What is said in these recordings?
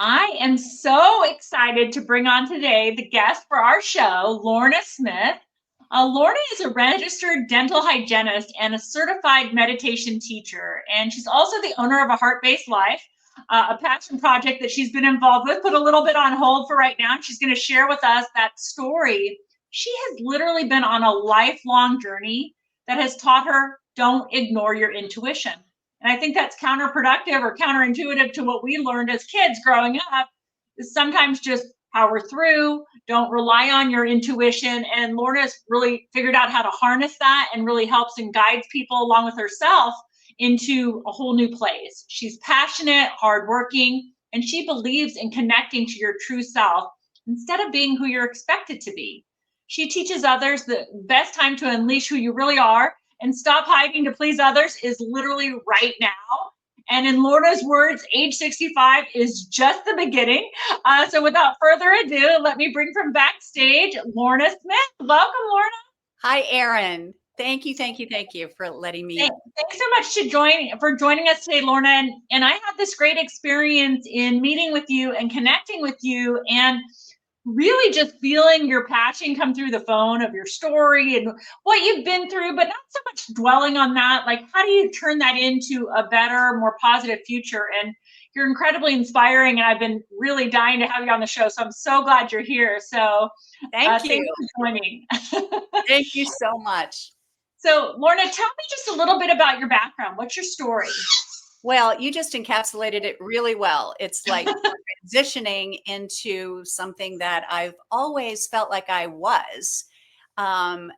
I am so excited to bring on today the guest for our show, Lorna Smith. Lorna is a registered dental hygienist and a certified meditation teacher, and she's also the owner of a Heart-Based Life, a passion project that she's been involved with, put a little bit on hold for right now. And she's going to share with us that story. She has literally been on a lifelong journey that has taught her don't ignore your intuition. And I think that's counterproductive or counterintuitive to what we learned as kids growing up, is sometimes just power through, don't rely on your intuition. And Lorna's really figured out how to harness that and really helps and guides people along with herself into a whole new place. She's passionate, hardworking, and she believes in connecting to your true self instead of being who you're expected to be. She teaches others the best time to unleash who you really are and stop hiding to please others is literally right now. And in Lorna's words, age 65 is just the beginning. So without further ado, let me bring from backstage, Lorna Smith. Welcome, Lorna. Hi, Erin. Thank you for letting me. Thanks so much for joining us today, Lorna. And I had this great experience in meeting with you and connecting with you, and really just feeling your passion come through the phone of your story and what you've been through, but not so much dwelling on that. Like, how do you turn that into a better, more positive future? And you're incredibly inspiring, and I've been really dying to have you on the show. So I'm so glad you're here. So thank you for joining. Thank you so much. So Lorna, tell me just a little bit about your background. What's your story? Well, you just encapsulated it really well. It's like transitioning into something that I've always felt like I was. My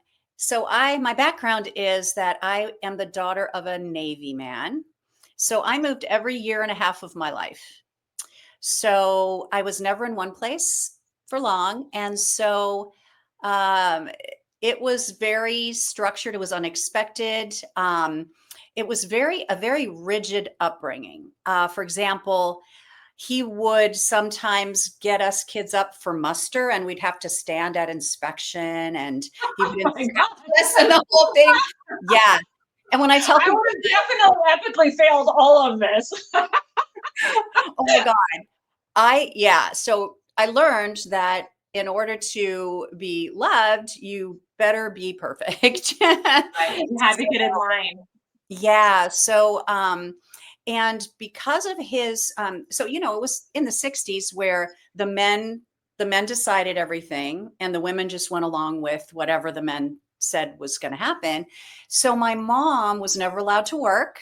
background is that I am the daughter of a Navy man. So I moved every year and a half of my life. So I was never in one place for long. And so it was very structured. It was unexpected. It was a very rigid upbringing. For example, he would sometimes get us kids up for muster, and we'd have to stand at inspection, and he would inspect us and the whole thing. Yeah. And when I tell people, I would have definitely epically failed all of this. Oh my God. So I learned that in order to be loved, you better be perfect. Right. You had to get in line. Yeah. And because of his, it was in the 60s where the men decided everything and the women just went along with whatever the men said was going to happen. So my mom was never allowed to work,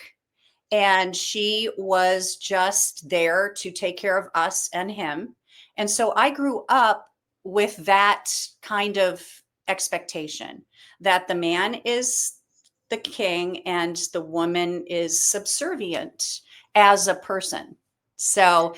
and she was just there to take care of us and him. And so I grew up with that kind of expectation that the man is the king and the woman is subservient as a person. So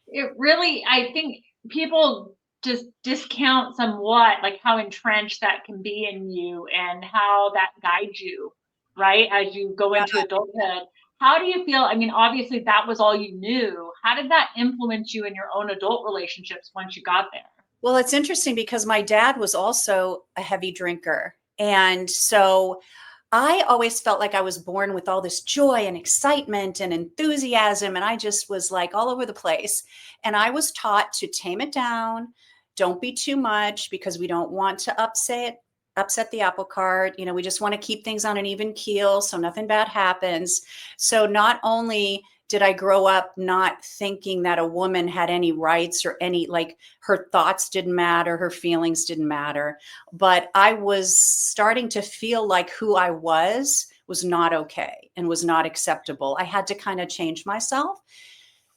it really, I think people just discount somewhat like how entrenched that can be in you and how that guides you, right? As you go into adulthood. How do you feel? I mean, obviously that was all you knew. How did that influence you in your own adult relationships once you got there? Well, it's interesting because my dad was also a heavy drinker. And so I always felt like I was born with all this joy and excitement and enthusiasm. And I just was like all over the place. And I was taught to tame it down. Don't be too much, because we don't want to upset the apple cart. We just want to keep things on an even keel so nothing bad happens. So not only did I grow up not thinking that a woman had any rights or any, like, her thoughts didn't matter, her feelings didn't matter, but I was starting to feel like who I was not okay and was not acceptable. I had to kind of change myself.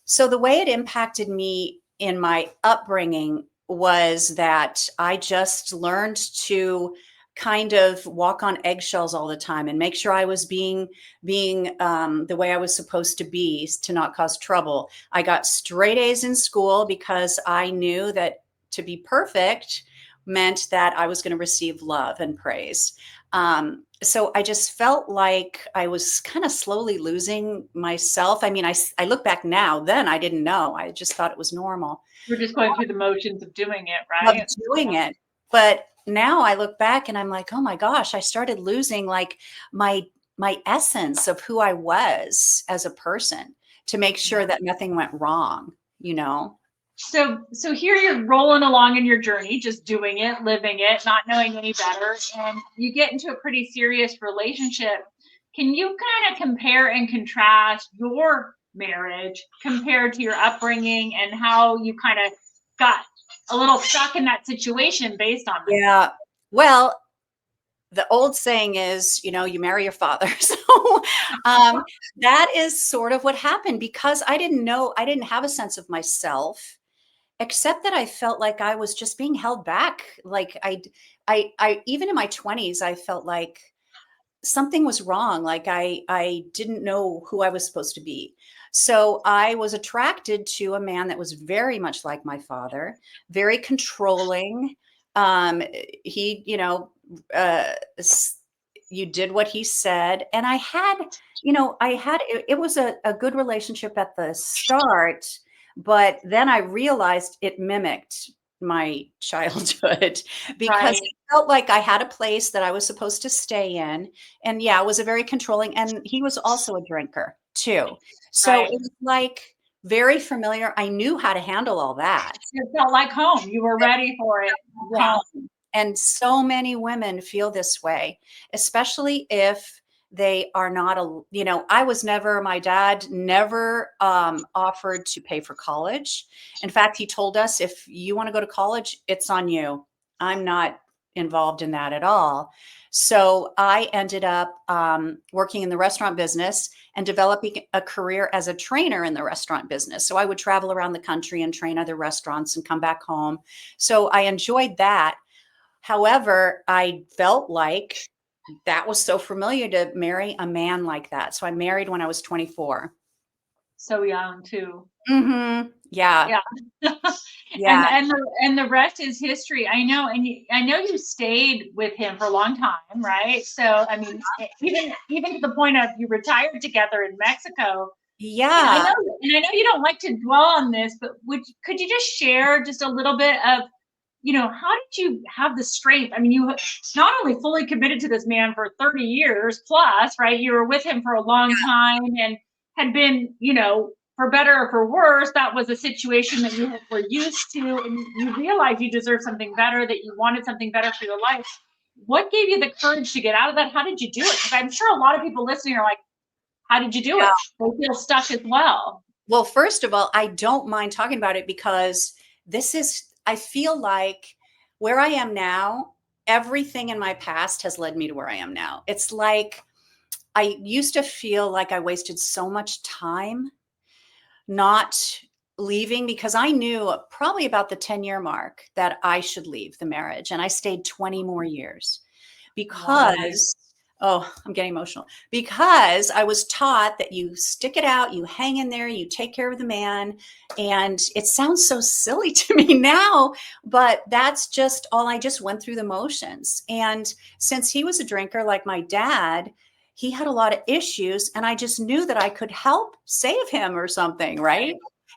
So the way it impacted me in my upbringing was that I just learned to kind of walk on eggshells all the time and make sure I was being the way I was supposed to be, to not cause trouble. I got straight A's in school because I knew that to be perfect meant that I was going to receive love and praise. So I just felt like I was kind of slowly losing myself. I mean, I look back now, then I didn't know. I just thought it was normal. You're just going through the motions of doing it, right? Of doing it. But now I look back and I'm like, oh my gosh, I started losing like my essence of who I was as a person, to make sure that nothing went wrong, So here you're rolling along in your journey, just doing it, living it, not knowing any better, and you get into a pretty serious relationship. Can you kind of compare and contrast your marriage compared to your upbringing and how you kind of got a little stuck in that situation based on that? Yeah. Well, the old saying is, you marry your father. So um, that is sort of what happened because I didn't have a sense of myself, except that I felt like I was just being held back. Like even in my 20s, I felt like something was wrong. Like I didn't know who I was supposed to be. So I was attracted to a man that was very much like my father, very controlling. Um, he, uh, you did what he said. And it was a good relationship at the start, but then I realized it mimicked my childhood because Right, it felt like I had a place that I was supposed to stay in. And yeah, it was a very controlling, and he was also a drinker too. So right. it was like very familiar. I knew how to handle all that. It felt like home. You were ready for it. Yeah. Home. And so many women feel this way, especially if they are not my dad never offered to pay for college. In fact, he told us, if you want to go to college, it's on you. I'm not involved in that at all. So I ended up working in the restaurant business and developing a career as a trainer in the restaurant business. So I would travel around the country and train other restaurants and come back home. So I enjoyed that. However, I felt like that was so familiar to marry a man like that. So I married when I was 24. So young too. Yeah. Yeah. and Yeah. the rest is history. I know, and I know you stayed with him for a long time, right? So I mean, even to the point of you retired together in Mexico. And I Yeah. know, you don't like to dwell on this, but could you just share just a little bit of, how did you have the strength? I mean, you not only fully committed to this man for 30 years plus, right? You were with him for a long time and had been, for better or for worse, that was a situation that you were used to, and you realized you deserved something better, that you wanted something better for your life. What gave you the courage to get out of that? How did you do it? Because I'm sure a lot of people listening are like, how did you do it? They feel stuck as well. Well, first of all, I don't mind talking about it because I feel like where I am now, everything in my past has led me to where I am now. It's like I used to feel like I wasted so much time not leaving because I knew probably about the 10-year mark that I should leave the marriage. And I stayed 20 more years Right. because, oh, I'm getting emotional, because I was taught that you stick it out, you hang in there, you take care of the man. And it sounds so silly to me now, but that's just all. I just went through the motions. And since he was a drinker like my dad, he had a lot of issues, and I just knew that I could help save him or something, right?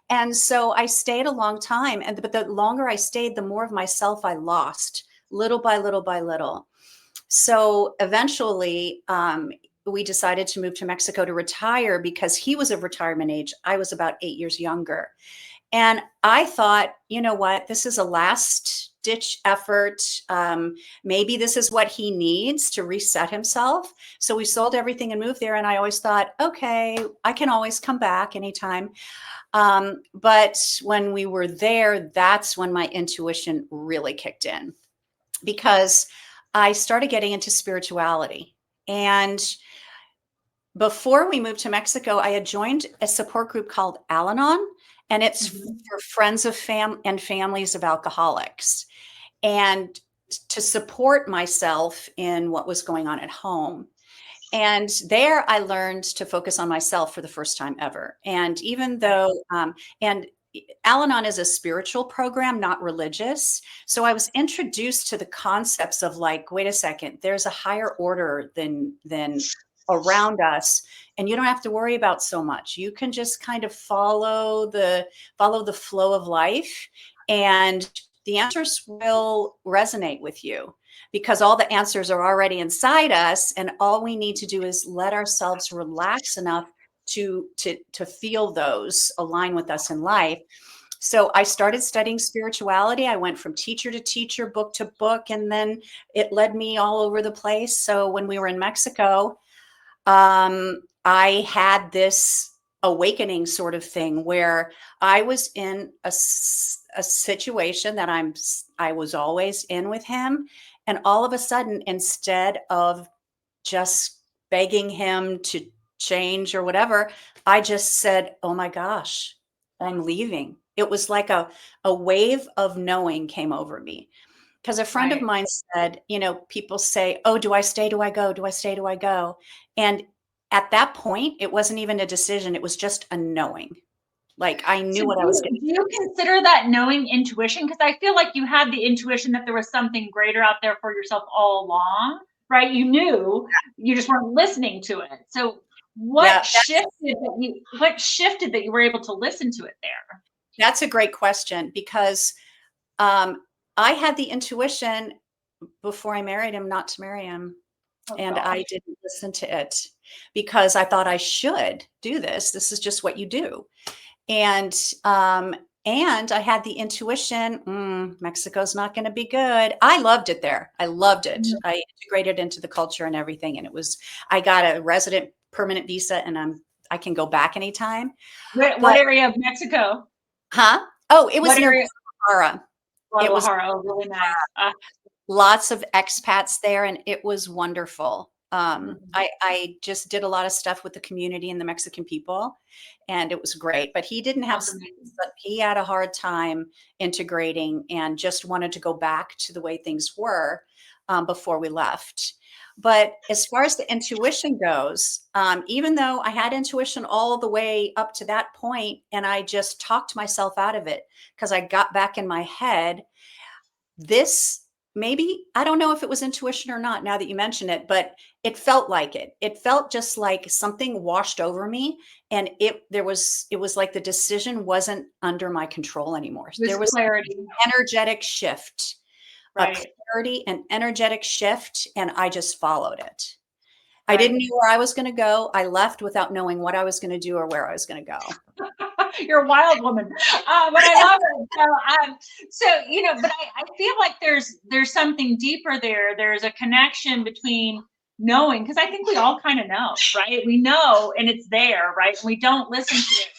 And so I stayed a long time, but the longer I stayed, the more of myself I lost, little by little by little. So eventually, we decided to move to Mexico to retire because he was of retirement age. I was about 8 years younger. And I thought, you know what, this is a last ditch effort. Maybe this is what he needs to reset himself. So we sold everything and moved there. And I always thought, okay, I can always come back anytime. But when we were there, that's when my intuition really kicked in because I started getting into spirituality. And before we moved to Mexico, I had joined a support group called Al Anon, and it's Mhm. for friends of and families of alcoholics, and to support myself in what was going on at home. And there I learned to focus on myself for the first time ever. And even though, and Al Anon is a spiritual program, not religious. So I was introduced to the concepts of like, wait a second, there's a higher order than around us, and you don't have to worry about so much. You can just kind of follow the flow of life, and the answers will resonate with you because all the answers are already inside us, and all we need to do is let ourselves relax enough to feel those align with us in life. So I started studying spirituality. I went from teacher to teacher, book to book, and then it led me all over the place. So when we were in Mexico, I had this awakening sort of thing where I was in a situation that I was always in with him. And all of a sudden, instead of just begging him to change or whatever, I just said, oh my gosh, I'm leaving. It was like a wave of knowing came over me. Because a friend of Right. mine said, people say, oh, do I stay? Do I go? Do I stay? Do I go? And at that point, it wasn't even a decision. It was just a knowing. Like I So knew do what I was you, going do you consider that knowing intuition? Because I feel like you had the intuition that there was something greater out there for yourself all along, right? You knew, you just weren't listening to it. So to. Yeah, what shifted that you were able to listen to it there? that's a great question because um, I had the intuition before I married him not to marry him. Oh And I gosh. didn't listen to it because I thought I should do this. This is just what you do. And I had the intuition, Mexico's not going to be good. I loved it there. I loved it. Mhm. I integrated into the culture and everything. And I got a resident permanent visa and I can go back anytime. What But, area of Mexico? huh? Oh, it was What near area? Guadalajara. It was Guadalajara. Oh, really nice. lots of expats there and it was wonderful. Mhm. I just did a lot of stuff with the community and the Mexican people and it was great, but he didn't have, That's amazing. he had a hard time integrating and just wanted to go back to the way things were before we left. But as far as the intuition goes, even though I had intuition all the way up to that point and I just talked myself out of it because I got back in my head, this maybe I don't know if it was intuition or not now that you mention it, but it felt like it. It felt just like something washed over me and it was like the decision wasn't under my control anymore. It was There was clarity, an energetic shift, a right? clarity and energetic shift and I just followed it. I didn't Right. know where I was going to go. I left without knowing what I was going to do or where I was going to go. You're a wild woman, but I love it. But I feel like there's something deeper there. There's a connection between knowing, because I think we all kind of know, right? We know, and it's there, right? And we don't listen to it.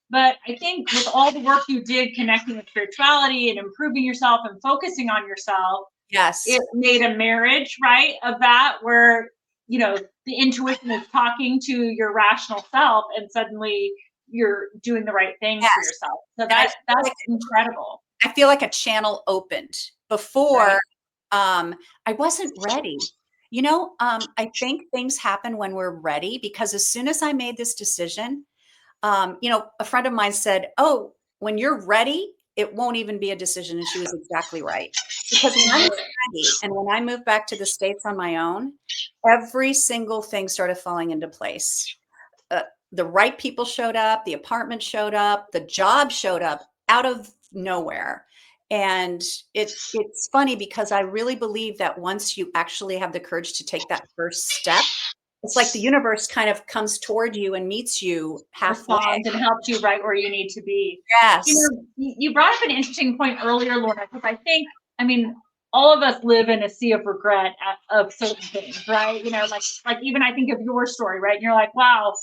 But I think with all the work you did connecting with spirituality and improving yourself and focusing on yourself, Yes. it made a marriage, right, of that where, the intuition is talking to your rational self and suddenly you're doing the right things for Yes. yourself. So And that's incredible, I feel like a channel opened. Before, right? I wasn't ready. I think things happen when we're ready because as soon as I made this decision, a friend of mine said, "Oh, when you're ready, it won't even be a decision." And she was exactly right. Because when I was ready and when I moved back to the States on my own, every single thing started falling into place. Uh, the right people showed up, the apartment showed up, the job showed up out of nowhere. And it's funny because I really believe that once you actually have the courage to take that first step, it's like the universe kind of comes toward you and meets you halfway. Responds and helps you right where you need to be. Yes. You brought up an interesting point earlier, Lorna, because I mean, all of us live in a sea of regret of certain things, right? Like even I think of your story, right? And you're like, wow,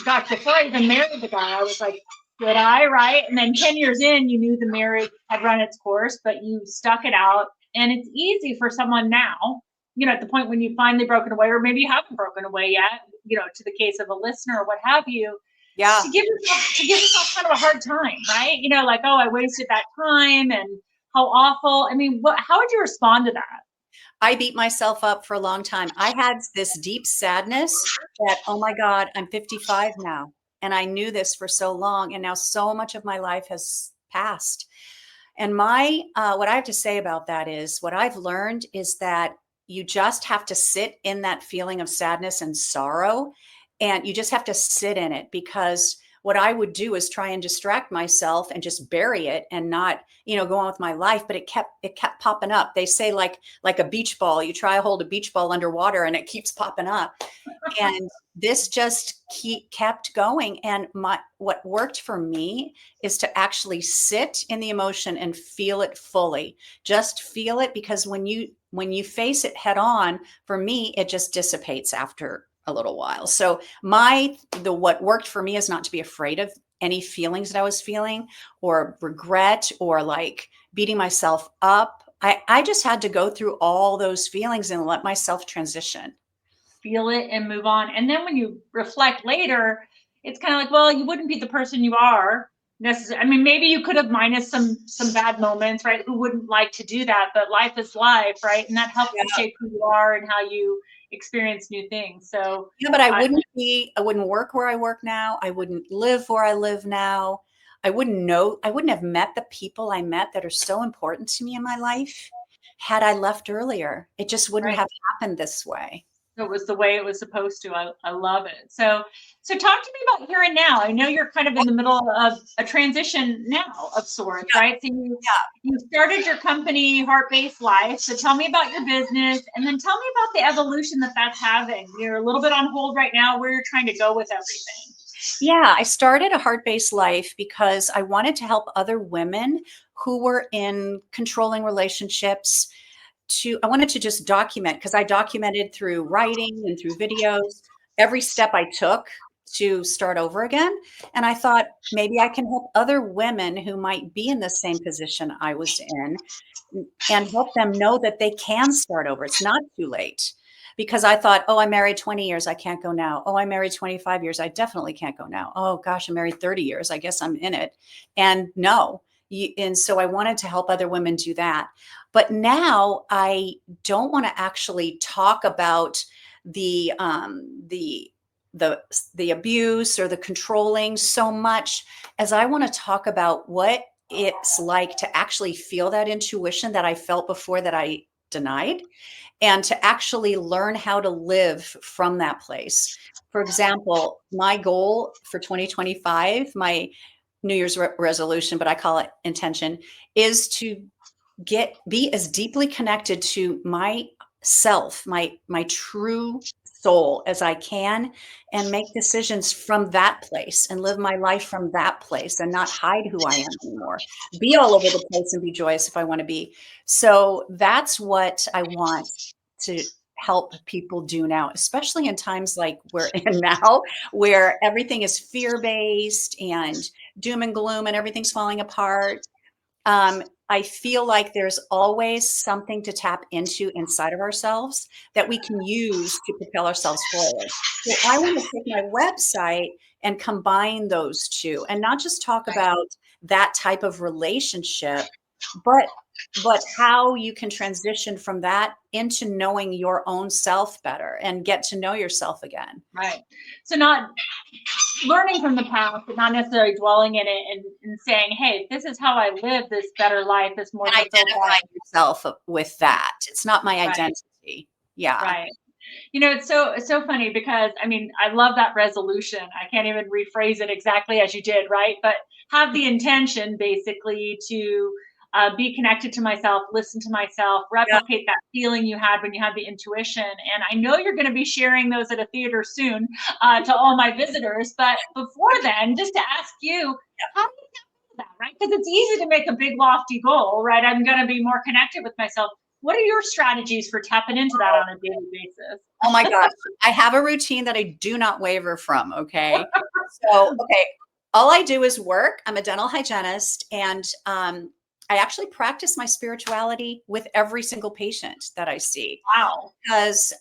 gosh, before I even married the guy, I was like, did I, right? And then 10 years in, you knew the marriage had run its course, but you stuck it out. And it's easy for someone now, at the point when you finally broken away, or maybe you haven't broken away yet, to the case of a listener or what have you, Yeah. to give yourself kind of a hard time, right? Like, oh, I wasted that time and how awful. I mean, how would you respond to that? I beat myself up for a long time. I had this deep sadness that, oh my God, I'm 55 now. And I knew this for so long. And now so much of my life has passed. And what I have to say about that is what I've learned is that you just have to sit in that feeling of sadness and sorrow. And you just have to sit in it because what I would do is try and distract myself and just bury it and not, go on with my life. But it kept popping up. They say like a beach ball, you try to hold a beach ball underwater and it keeps popping up. And this just kept going. And what worked for me is to actually sit in the emotion and feel it fully. Just feel it, because when you face it head on, for me, it just dissipates after a little while. So what worked for me is not to be afraid of any feelings that I was feeling, or regret, or like beating myself up. I just had to go through all those feelings and let myself transition. Feel it and move on. And then when you reflect later, it's kind of like, well, you wouldn't be the person you are necessarily. I mean, maybe you could have minus some bad moments, right? Who wouldn't like to do that? But life is life, right? And that helps to shape who you are and how you experience new things. So yeah, but I wouldn't work where I work now. I wouldn't live where I live now. I wouldn't have met the people I met that are so important to me in my life had I left earlier. It just wouldn't right. have happened this way. It was the way it was supposed to. I love it. So talk to me about here and now. I know you're kind of in the middle of a transition now of sorts, Yeah. right? So you started your company, Heart Based Life. So tell me about your business, and then tell me about the evolution that's having. You're a little bit on hold right now. Where you're trying to go with everything. Yeah, I started a Heart-Based Life because I wanted to help other women who were in controlling relationships. I wanted to just document, because I documented through writing and through videos every step I took to start over again. And I thought maybe I can help other women who might be in the same position I was in, and help them know that they can start over. It's not too late. Because I thought, oh, I'm married 20 years, I can't go now. Oh, I'm married 25 years, I definitely can't go now. Oh gosh, I'm married 30 years, I guess I'm in it. And no. And so I wanted to help other women do that. But now I don't want to actually talk about the the abuse or the controlling so much as I want to talk about what it's like to actually feel that intuition that I felt before that I denied, and to actually learn how to live from that place. For example, my goal for 2025, my New Year's resolution, but I call it intention, is to be as deeply connected to myself, my true soul as I can, and make decisions from that place and live my life from that place and not hide who I am anymore. Be all over the place and be joyous if I want to be. So that's what I want to help people do now, especially in times like we're in now, where everything is fear-based and doom and gloom and everything's falling apart. I feel like there's always something to tap into inside of ourselves that we can use to propel ourselves forward. So I want to take my website and combine those two, and not just talk about that type of relationship, but how you can transition from that into knowing your own self better and get to know yourself again. Right. So not learning from the past, but not necessarily dwelling in it, and saying, hey, this is how I live this better life, this more And fulfilled identify life. yourself with that. It's not my Right. identity. Yeah. Right. It's so funny because I mean, I love that resolution. I can't even rephrase it exactly as you did, right? But have the intention basically to be connected to myself, listen to myself, Yeah. replicate that feeling you had when you had the intuition. And I know you're going to be sharing those at a theater soon to all my visitors. But before then, just to ask you, how do you that, right? Because it's easy to make a big lofty goal, right? I'm going to be more connected with myself. What are your strategies for tapping into that on a daily basis? Oh my gosh. I have a routine that I do not waver from. Okay. So, okay. All I do is work. I'm a dental hygienist, and I actually practice my spirituality with every single patient that I see, Wow. because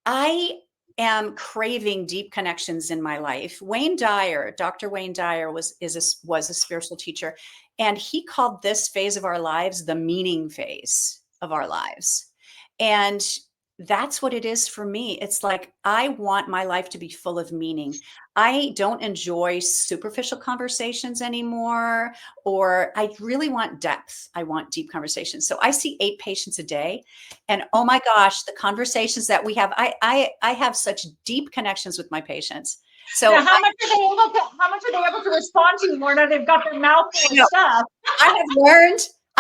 I am craving deep connections in my life. Dr. Wayne Dyer was a spiritual teacher, and he called this phase of our lives the meaning phase of our lives. And that's what it is for me. It's like, I want my life to be full of meaning. I don't enjoy superficial conversations anymore, or I really want depth. I want deep conversations. So I see 8 patients a day, and oh my gosh, the conversations that we have, I have such deep connections with my patients. So Now, how much are they able to respond to you, Lorna? They've got their mouth full of stuff. I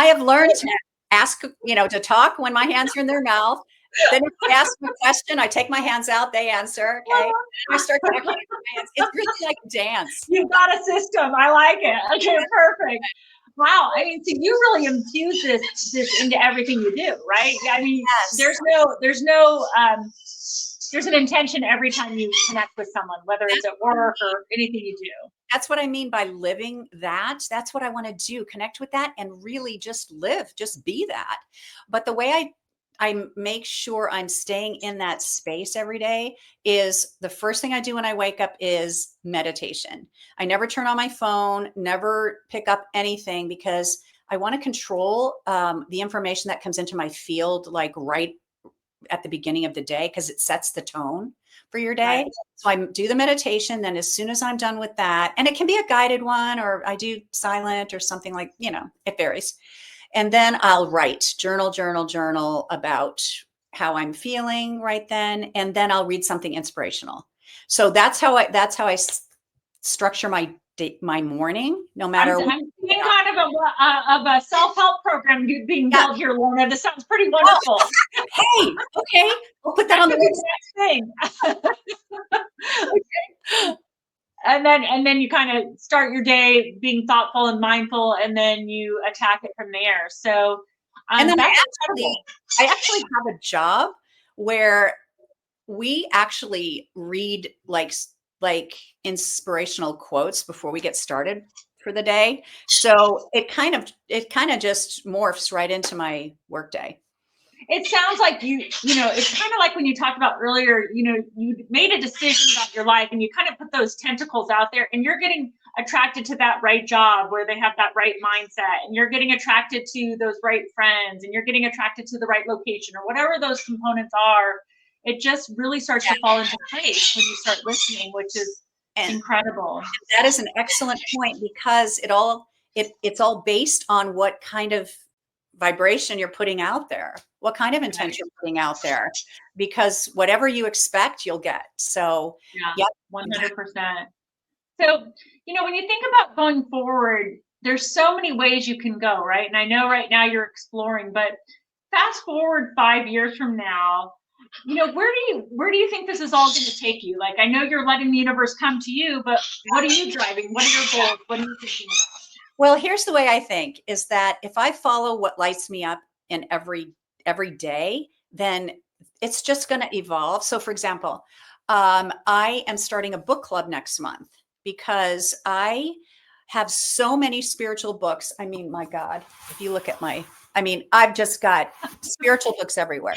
have learned to ask, to talk when my hands are in their mouth. Then if they ask me a question, I take my hands out, they answer. Okay. And I start talking with my hands. It's really like a dance. You've got a system. I like it. Okay, perfect. Wow. I mean, so you really infuse this into everything you do, right? I mean, Yes. there's an intention every time you connect with someone, whether it's at work or anything you do. That's what I mean by living that. That's what I want to do. Connect with that and really just live, just be that. But the way I make sure I'm staying in that space every day is the first thing I do when I wake up is meditation. I never turn on my phone, never pick up anything, because I want to control the information that comes into my field, like right at the beginning of the day, because it sets the tone for your day. Right. So I do the meditation. Then as soon as I'm done with that, and it can be a guided one, or I do silent or something, like, it varies. And then I'll write, journal about how I'm feeling right then. And then I'll read something inspirational. So that's how I structure my day, my morning, no matter I'm what. seeing kind of a self-help program being built here, Lorna. This sounds pretty wonderful. Hey, okay, we'll put that on the next thing. Okay. And then you kind of start your day being thoughtful and mindful, and then you attack it from there. So And then that's I actually have a job where we actually read like inspirational quotes before we get started for the day. So it kind of just morphs right into my workday. It sounds like it's kind of like when you talked about earlier, you made a decision about your life and you kind of put those tentacles out there, and you're getting attracted to that right job where they have that right mindset, and you're getting attracted to those right friends, and you're getting attracted to the right location, or whatever those components are. It just really starts to fall into place when you start listening, which is incredible. And that is an excellent point, because it's all based on what kind of vibration you're putting out there, what kind of intention you're putting out there, because whatever you expect, you'll get. So yeah, 100%. So, when you think about going forward, there's so many ways you can go, right? And I know right now you're exploring, but fast forward 5 years from now, where do you think this is all going to take you? Like, I know you're letting the universe come to you, but what are you driving? What are your goals? What are you thinking about? Well, here's the way I think, is that if I follow what lights me up in every day, then it's just going to evolve. So for example, I am starting a book club next month, because I have so many spiritual books. I mean, my God, if you look at I've just got spiritual books everywhere.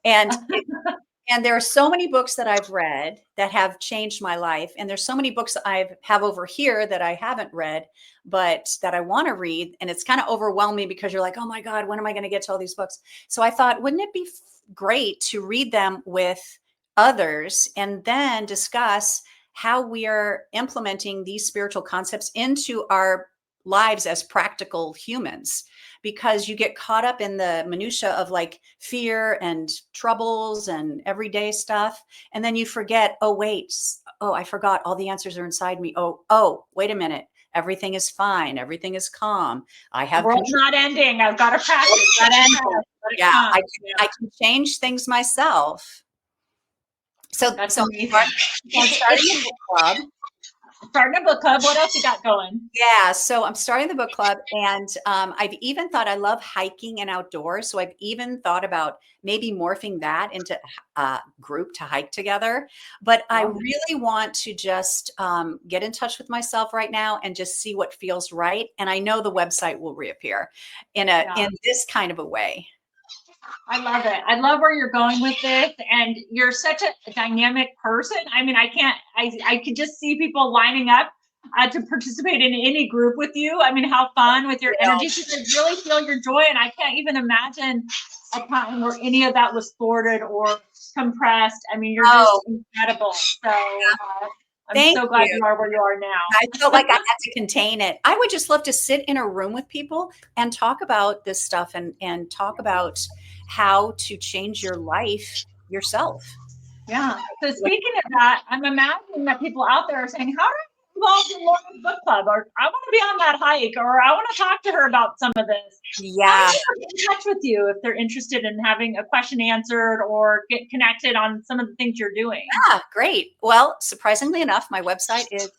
And there are so many books that I've read that have changed my life. And there's so many books I have over here that I haven't read, but that I want to read. And it's kind of overwhelming, because you're like, oh my God, when am I going to get to all these books? So I thought, wouldn't it be great to read them with others and then discuss how we are implementing these spiritual concepts into our lives as practical humans? Because you get caught up in the minutia of like fear and troubles and everyday stuff. And then you forget, I forgot all the answers are inside me. Oh, wait a minute. Everything is fine. Everything is calm. I have the world's not ending. I've got to practice. Yeah, I can change things myself. So that's so amazing. I'm starting a book club. Starting a book club. What else you got going? Yeah, so I'm starting the book club, and I've even thought, I love hiking and outdoors. So I've even thought about maybe morphing that into a group to hike together. But I really want to just get in touch with myself right now and just see what feels right. And I know the website will reappear in this kind of a way. I love it. I love where you're going with this, and you're such a dynamic person. I mean, I could just see people lining up to participate in any group with you. I mean, how fun with your energy. I really feel your joy, and I can't even imagine a time where any of that was thwarted or compressed. I mean, you're just Oh, incredible. So I'm thank so glad you. you are where you are now. I felt like I had to contain it. I would just love to sit in a room with people and talk about this stuff and talk about how to change your life yourself. Yeah. So speaking of that, I'm imagining that people out there are saying, "How do I get involved in Lorna's book club?" Or "I want to be on that hike," or "I want to talk to her about some of this." How do Yeah. people get in touch with you if they're interested in having a question answered or get connected on some of the things you're doing? Ah, great. Well, surprisingly enough, my website is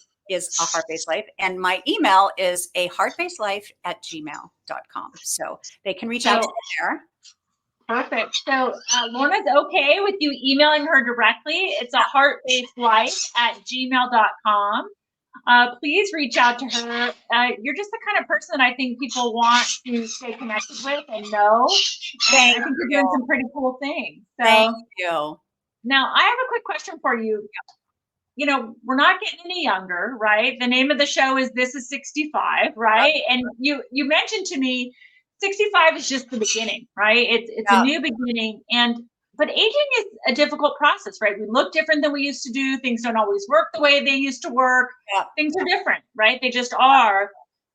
a heart-based life, and my email is a heartbasedlife@gmail.com. So they can reach out to So me there. perfect. So Lorna's okay with you emailing her directly. It's a heartbasedlife@gmail.com. Please reach out to her. You're just the kind of person that I think people want to stay connected with and know. And Thank I think you're you. doing some pretty cool things. Thank So you. now I have a quick question for you. You know, we're not getting any younger, right? The name of the show is This is 65, right? And you mentioned to me 65 is just the beginning, right? It's a Yeah, new beginning. And but aging is a difficult process, right? We look different than we used to do. Things don't always work the way they used to work. yeah. Things are different, right? They just are.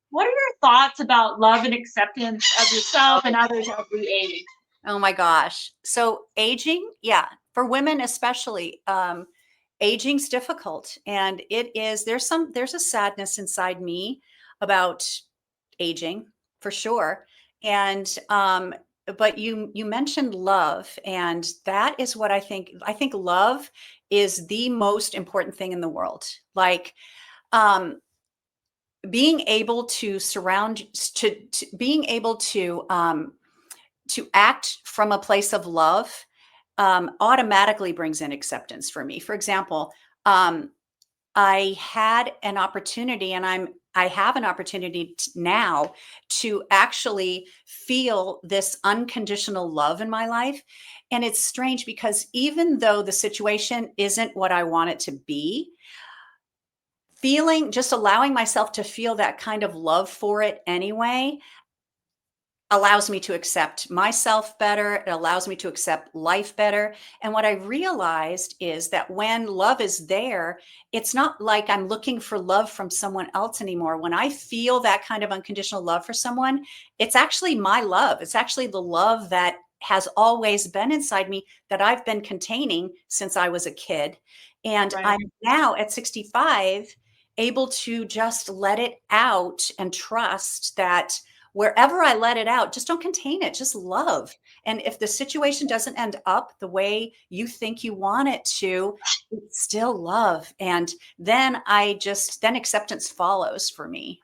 What are your thoughts about love and acceptance of yourself and others as we age? Oh my gosh. So aging, yeah, for women especially, aging's difficult, and there's a sadness inside me about aging for sure. And but you mentioned love, and that is what I think love is the most important thing in the world. Like um being able to being able to act from a place of love automatically brings in acceptance for me. For example, um, I had an opportunity, and I have an opportunity now to actually feel this unconditional love in my life. And it's strange because even though the situation isn't what I want it to be, just allowing myself to feel that kind of love for it anyway allows me to accept myself better. It allows me to accept life better. And what I realized is that when love is there, it's not like I'm looking for love from someone else anymore. When I feel that kind of unconditional love for someone, it's actually my love. It's actually the love that has always been inside me that I've been containing since I was a kid. And Right. I'm now at 65 able to just let it out and trust that wherever I let it out, just don't contain it, just love. And if the situation doesn't end up the way you think you want it to, it's still love. And then acceptance follows for me.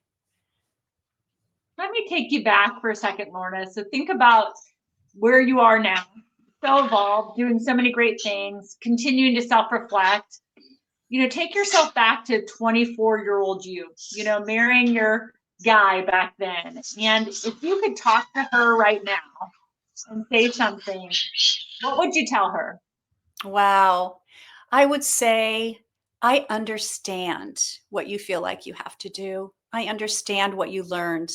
Let me take you back for a second, Lorna. So think about where you are now. So evolved, doing so many great things, continuing to self-reflect. You know, take yourself back to 24-year-old you, you know, marrying your guy back then. And if you could talk to her right now and say something, what would you tell her? Wow. I would say, I understand what you feel like you have to do. I understand what you learned.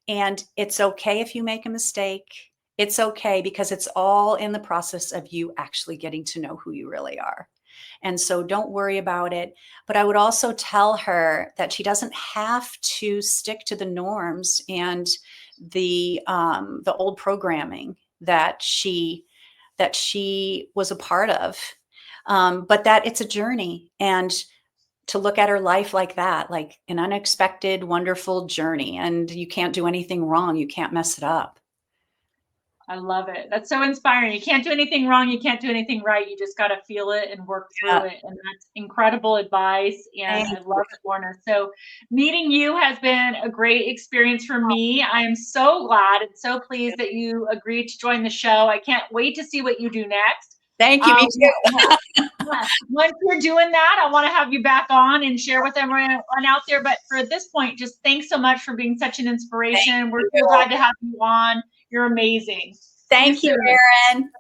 And it's okay if you make a mistake. It's okay because it's all in the process of you actually getting to know who you really are. And so don't worry about it. But I would also tell her that she doesn't have to stick to the norms and the old programming that she was a part of. But that it's a journey, and to look at her life like that, like an unexpected, wonderful journey. And you can't do anything wrong. You can't mess it up. I love it. That's so inspiring. You can't do anything wrong. You can't do anything right. You just got to feel it and work through Yeah. it. And that's incredible advice. And Thank I you. love it, Lorna. So meeting you has been a great experience for me. I am so glad and so pleased that you agreed to join the show. I can't wait to see what you do next. Thank you. Me too. Once you're doing that, I want to have you back on and share with everyone out there. But for this point, just thanks so much for being such an Thank inspiration. We're so you. glad to have you on. You're amazing. See you Thank you, soon. Erin.